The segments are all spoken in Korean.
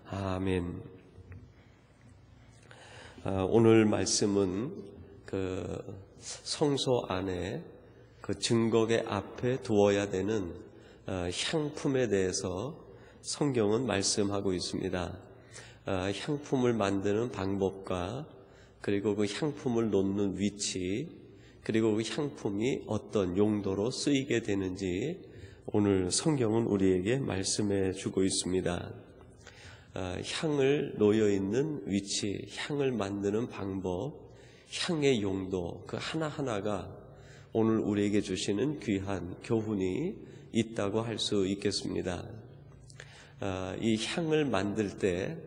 아멘. 오늘 말씀은 성소 안에 증거계 앞에 두어야 되는 향품에 대해서 성경은 말씀하고 있습니다. 향품을 만드는 방법과 그리고 그 향품을 놓는 위치, 그리고 그 향품이 어떤 용도로 쓰이게 되는지 오늘 성경은 우리에게 말씀해 주고 있습니다. 향을 놓여있는 위치, 향을 만드는 방법, 향의 용도, 그 하나하나가 오늘 우리에게 주시는 귀한 교훈이 있다고 할 수 있겠습니다. 이 향을 만들 때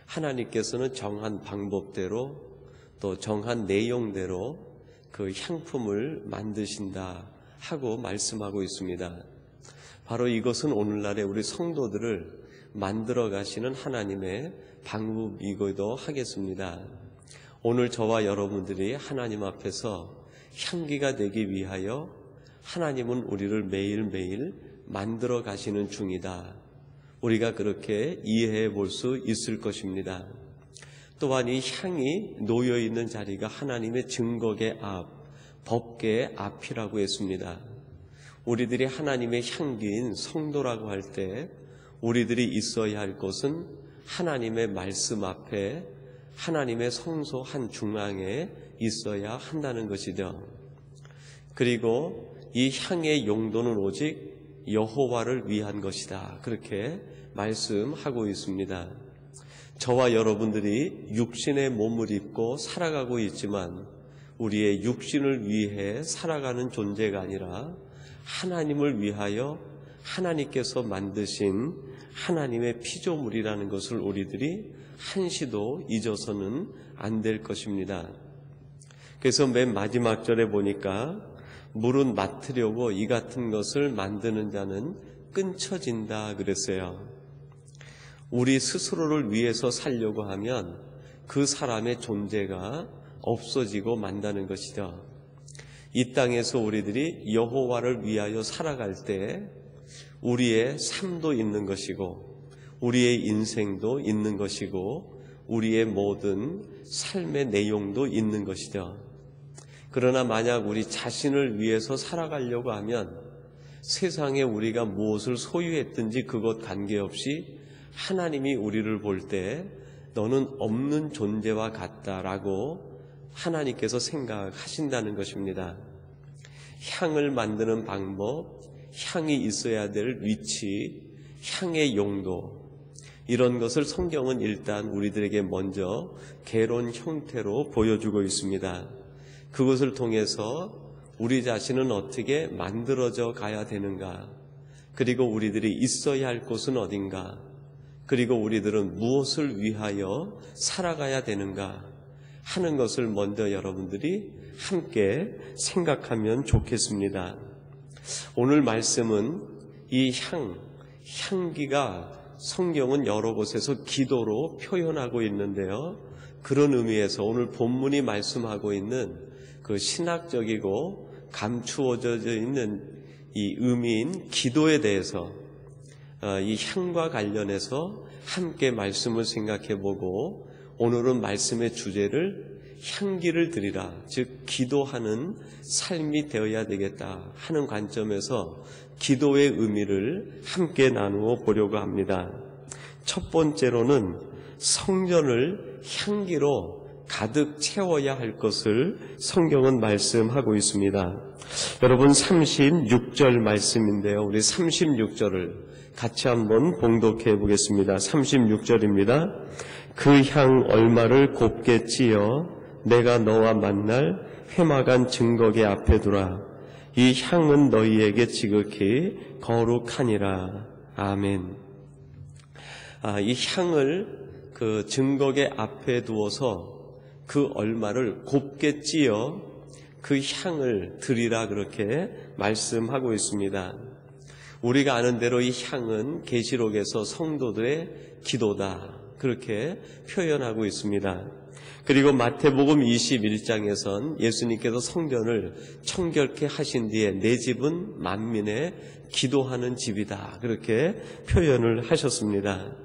하나님께서는 정한 방법대로 또 정한 내용대로 그 향품을 만드신다 하고 말씀하고 있습니다. 바로 이것은 오늘날의 우리 성도들을 만들어 가시는 하나님의 방법이기도 하겠습니다. 오늘 저와 여러분들이 하나님 앞에서 향기가 되기 위하여 하나님은 우리를 매일매일 만들어 가시는 중이다. 우리가 그렇게 이해해 볼 수 있을 것입니다. 또한 이 향이 놓여 있는 자리가 하나님의 증거계 앞, 법궤 앞이라고 했습니다. 우리들이 하나님의 향기인 성도라고 할 때 우리들이 있어야 할 곳은 하나님의 말씀 앞에 하나님의 성소 한 중앙에 있어야 한다는 것이죠. 그리고 이 향의 용도는 오직 여호와를 위한 것이다. 그렇게 말씀하고 있습니다. 저와 여러분들이 육신의 몸을 입고 살아가고 있지만 우리의 육신을 위해 살아가는 존재가 아니라 하나님을 위하여 하나님께서 만드신 하나님의 피조물이라는 것을 우리들이 한시도 잊어서는 안 될 것입니다. 그래서 맨 마지막 절에 보니까 물은 맡으려고 이 같은 것을 만드는 자는 끊쳐진다 그랬어요. 우리 스스로를 위해서 살려고 하면 그 사람의 존재가 없어지고 만다는 것이죠. 이 땅에서 우리들이 여호와를 위하여 살아갈 때 우리의 삶도 있는 것이고 우리의 인생도 있는 것이고 우리의 모든 삶의 내용도 있는 것이죠. 그러나 만약 우리 자신을 위해서 살아가려고 하면 세상에 우리가 무엇을 소유했든지 그것 관계없이 하나님이 우리를 볼 때 너는 없는 존재와 같다라고 하나님께서 생각하신다는 것입니다. 향을 만드는 방법, 향이 있어야 될 위치, 향의 용도, 이런 것을 성경은 일단 우리들에게 먼저 개론 형태로 보여주고 있습니다. 그것을 통해서 우리 자신은 어떻게 만들어져 가야 되는가, 그리고 우리들이 있어야 할 곳은 어딘가, 그리고 우리들은 무엇을 위하여 살아가야 되는가 하는 것을 먼저 여러분들이 함께 생각하면 좋겠습니다. 오늘 말씀은 이 향기가 성경은 여러 곳에서 기도로 표현하고 있는데요. 그런 의미에서 오늘 본문이 말씀하고 있는 그 신학적이고 감추어져 있는 이 의미인 기도에 대해서 이 향과 관련해서 함께 말씀을 생각해 보고 오늘은 말씀의 주제를 향기를 드리라, 즉 기도하는 삶이 되어야 되겠다 하는 관점에서 기도의 의미를 함께 나누어 보려고 합니다. 첫 번째로는 성전을 향기로 가득 채워야 할 것을 성경은 말씀하고 있습니다. 여러분 36절 말씀인데요. 우리 36절을 같이 한번 봉독해 보겠습니다. 36절입니다. 그 향 얼마를 곱게 찌어 내가 너와 만날 회막한 증거계 앞에 두라. 이 향은 너희에게 지극히 거룩하니라. 아멘. 이 향을 그 증거계 앞에 두어서 그 얼마를 곱게 찌어 그 향을 드리라 그렇게 말씀하고 있습니다. 우리가 아는 대로 이 향은 계시록에서 성도들의 기도다 그렇게 표현하고 있습니다. 그리고 마태복음 21장에선 예수님께서 성전을 청결케 하신 뒤에 내 집은 만민의 기도하는 집이다 그렇게 표현을 하셨습니다.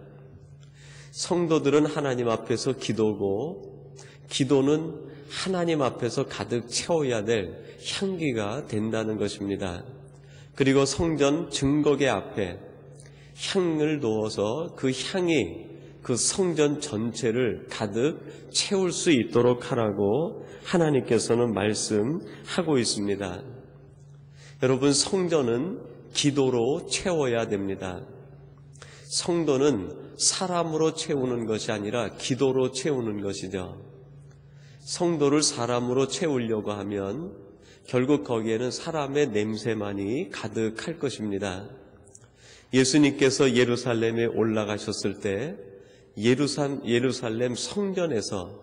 성도들은 하나님 앞에서 기도고, 기도는 하나님 앞에서 가득 채워야 될 향기가 된다는 것입니다. 그리고 성전 증거계 앞에 향을 놓아서 그 향이 그 성전 전체를 가득 채울 수 있도록 하라고 하나님께서는 말씀하고 있습니다. 여러분, 성전은 기도로 채워야 됩니다. 성도는 사람으로 채우는 것이 아니라 기도로 채우는 것이죠. 성도를 사람으로 채우려고 하면 결국 거기에는 사람의 냄새만이 가득할 것입니다. 예수님께서 예루살렘에 올라가셨을 때 예루살렘 성전에서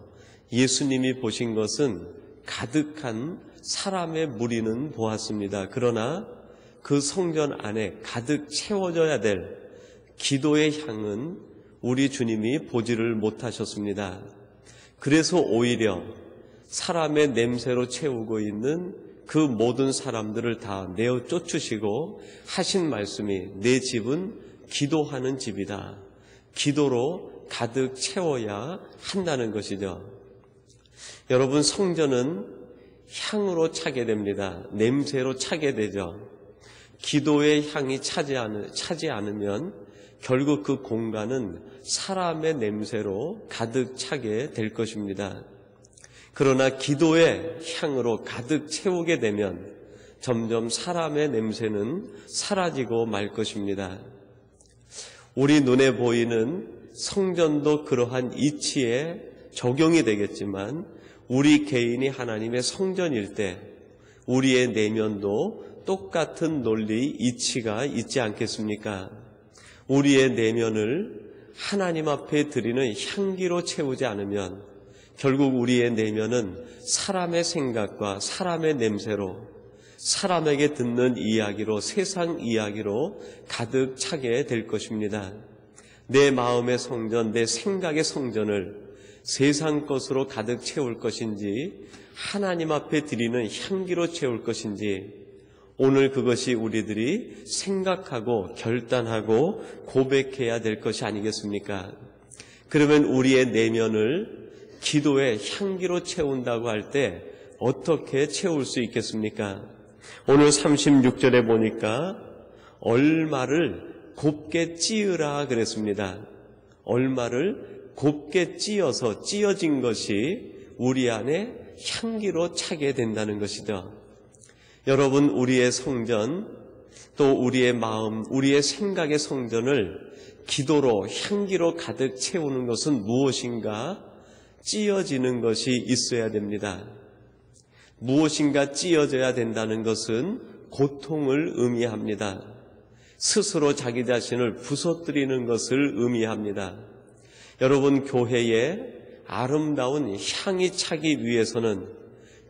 예수님이 보신 것은 가득한 사람의 무리는 보았습니다. 그러나 그 성전 안에 가득 채워져야 될 기도의 향은 우리 주님이 보지를 못하셨습니다. 그래서 오히려 사람의 냄새로 채우고 있는 그 모든 사람들을 다 내어 쫓으시고 하신 말씀이, 내 집은 기도하는 집이다. 기도로 가득 채워야 한다는 것이죠. 여러분, 성전은 향으로 차게 됩니다. 냄새로 차게 되죠. 기도의 향이 차지 않으면 결국 그 공간은 사람의 냄새로 가득 차게 될 것입니다. 그러나 기도의 향으로 가득 채우게 되면 점점 사람의 냄새는 사라지고 말 것입니다. 우리 눈에 보이는 성전도 그러한 이치에 적용이 되겠지만, 우리 개인이 하나님의 성전일 때 우리의 내면도 똑같은 논리 이치가 있지 않겠습니까? 우리의 내면을 하나님 앞에 드리는 향기로 채우지 않으면 결국 우리의 내면은 사람의 생각과 사람의 냄새로, 사람에게 듣는 이야기로, 세상 이야기로 가득 차게 될 것입니다. 내 마음의 성전, 내 생각의 성전을 세상 것으로 가득 채울 것인지 하나님 앞에 드리는 향기로 채울 것인지, 오늘 그것이 우리들이 생각하고 결단하고 고백해야 될 것이 아니겠습니까? 그러면 우리의 내면을 기도의 향기로 채운다고 할 때 어떻게 채울 수 있겠습니까? 오늘 36절에 보니까 얼마를 곱게 찌으라 그랬습니다. 얼마를 곱게 찌어서 찌어진 것이 우리 안에 향기로 차게 된다는 것이죠. 여러분, 우리의 성전, 또 우리의 마음, 우리의 생각의 성전을 기도로, 향기로 가득 채우는 것은 무엇인가? 찌어지는 것이 있어야 됩니다. 무엇인가 찌어져야 된다는 것은 고통을 의미합니다. 스스로 자기 자신을 부서뜨리는 것을 의미합니다. 여러분, 교회에 아름다운 향이 차기 위해서는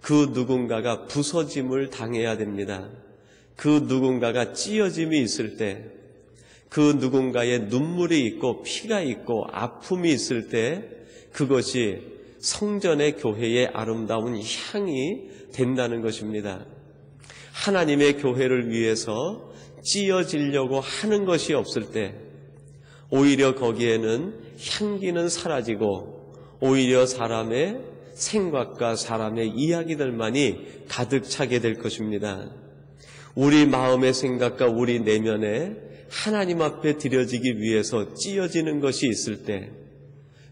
그 누군가가 부서짐을 당해야 됩니다. 그 누군가가 찌어짐이 있을 때, 그 누군가의 눈물이 있고 피가 있고 아픔이 있을 때, 그것이 성전의 교회의 아름다운 향이 된다는 것입니다. 하나님의 교회를 위해서 찌어지려고 하는 것이 없을 때 오히려 거기에는 향기는 사라지고 오히려 사람의 생각과 사람의 이야기들만이 가득 차게 될 것입니다. 우리 마음의 생각과 우리 내면에 하나님 앞에 드려지기 위해서 찌어지는 것이 있을 때,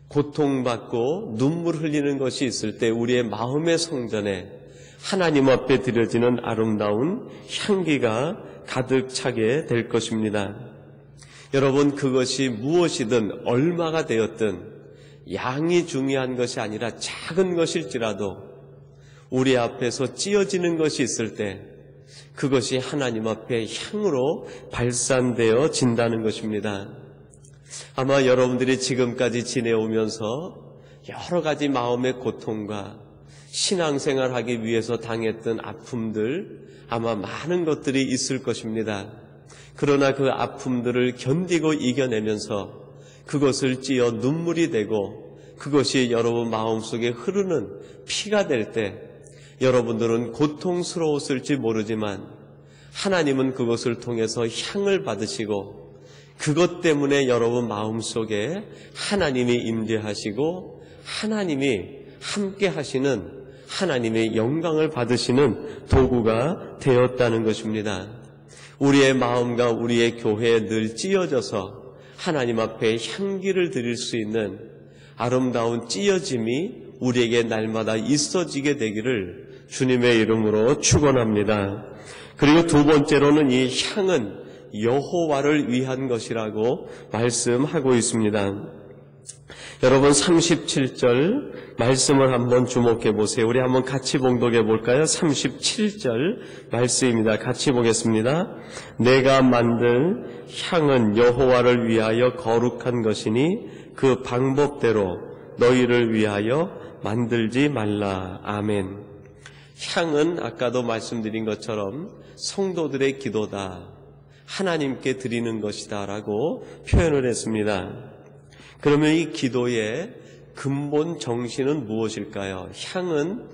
고통받고 눈물 흘리는 것이 있을 때 우리의 마음의 성전에 하나님 앞에 드려지는 아름다운 향기가 가득 차게 될 것입니다. 여러분, 그것이 무엇이든 얼마가 되었든 양이 중요한 것이 아니라 작은 것일지라도 우리 앞에서 찌어지는 것이 있을 때 그것이 하나님 앞에 향으로 발산되어 진다는 것입니다. 아마 여러분들이 지금까지 지내오면서 여러 가지 마음의 고통과 신앙생활하기 위해서 당했던 아픔들, 아마 많은 것들이 있을 것입니다. 그러나 그 아픔들을 견디고 이겨내면서 그것을 찌어 눈물이 되고 그것이 여러분 마음속에 흐르는 피가 될 때 여러분들은 고통스러웠을지 모르지만 하나님은 그것을 통해서 향을 받으시고 그것 때문에 여러분 마음속에 하나님이 임재하시고 하나님이 함께 하시는 하나님의 영광을 받으시는 도구가 되었다는 것입니다. 우리의 마음과 우리의 교회에 늘 찢어져서 하나님 앞에 향기를 드릴 수 있는 아름다운 찢어짐이 우리에게 날마다 있어지게 되기를 주님의 이름으로 축원합니다. 그리고 두 번째로는 이 향은 여호와를 위한 것이라고 말씀하고 있습니다. 여러분 37절 말씀을 한번 주목해 보세요. 우리 한번 같이 봉독해 볼까요? 37절 말씀입니다. 같이 보겠습니다. 내가 만든 향은 여호와를 위하여 거룩한 것이니 그 방법대로 너희를 위하여 만들지 말라. 아멘. 향은 아까도 말씀드린 것처럼 성도들의 기도다, 하나님께 드리는 것이다 라고 표현을 했습니다. 그러면 이 기도의 근본 정신은 무엇일까요? 향은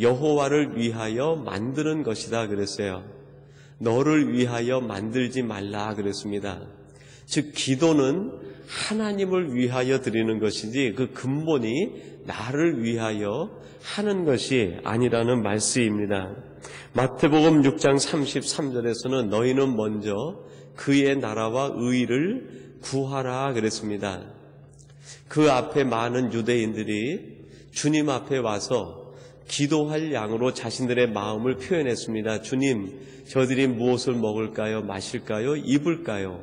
여호와를 위하여 만드는 것이다 그랬어요. 너를 위하여 만들지 말라 그랬습니다. 즉 기도는 하나님을 위하여 드리는 것이지 그 근본이 나를 위하여 하는 것이 아니라는 말씀입니다. 마태복음 6장 33절에서는 너희는 먼저 그의 나라와 의를 구하라 그랬습니다. 그 앞에 많은 유대인들이 주님 앞에 와서 기도할 양으로 자신들의 마음을 표현했습니다. 주님, 저들이 무엇을 먹을까요? 마실까요? 입을까요?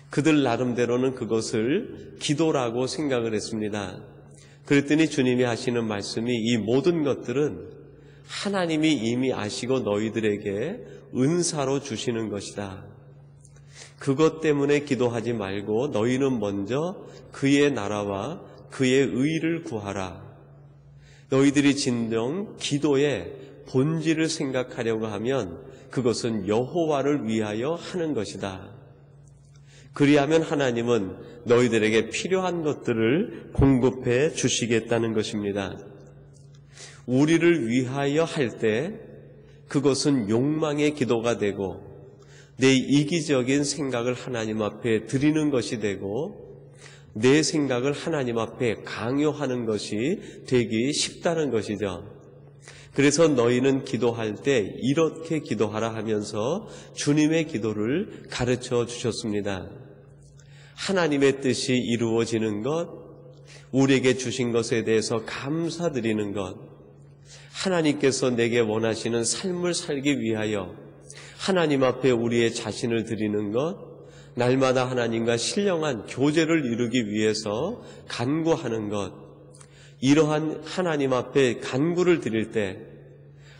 그들 나름대로는 그것을 기도라고 생각을 했습니다. 그랬더니 주님이 하시는 말씀이 이 모든 것들은 하나님이 이미 아시고 너희들에게 은사로 주시는 것이다. 그것 때문에 기도하지 말고 너희는 먼저 그의 나라와 그의 의를 구하라. 너희들이 진정 기도의 본질을 생각하려고 하면 그것은 여호와를 위하여 하는 것이다. 그리하면 하나님은 너희들에게 필요한 것들을 공급해 주시겠다는 것입니다. 우리를 위하여 할 때 그것은 욕망의 기도가 되고 내 이기적인 생각을 하나님 앞에 드리는 것이 되고 내 생각을 하나님 앞에 강요하는 것이 되기 쉽다는 것이죠. 그래서 너희는 기도할 때 이렇게 기도하라 하면서 주님의 기도를 가르쳐 주셨습니다. 하나님의 뜻이 이루어지는 것, 우리에게 주신 것에 대해서 감사드리는 것, 하나님께서 내게 원하시는 삶을 살기 위하여 하나님 앞에 우리의 자신을 드리는 것, 날마다 하나님과 신령한 교제를 이루기 위해서 간구하는 것, 이러한 하나님 앞에 간구를 드릴 때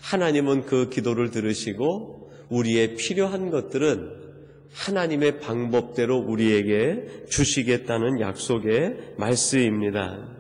하나님은 그 기도를 들으시고 우리의 필요한 것들은 하나님의 방법대로 우리에게 주시겠다는 약속의 말씀입니다.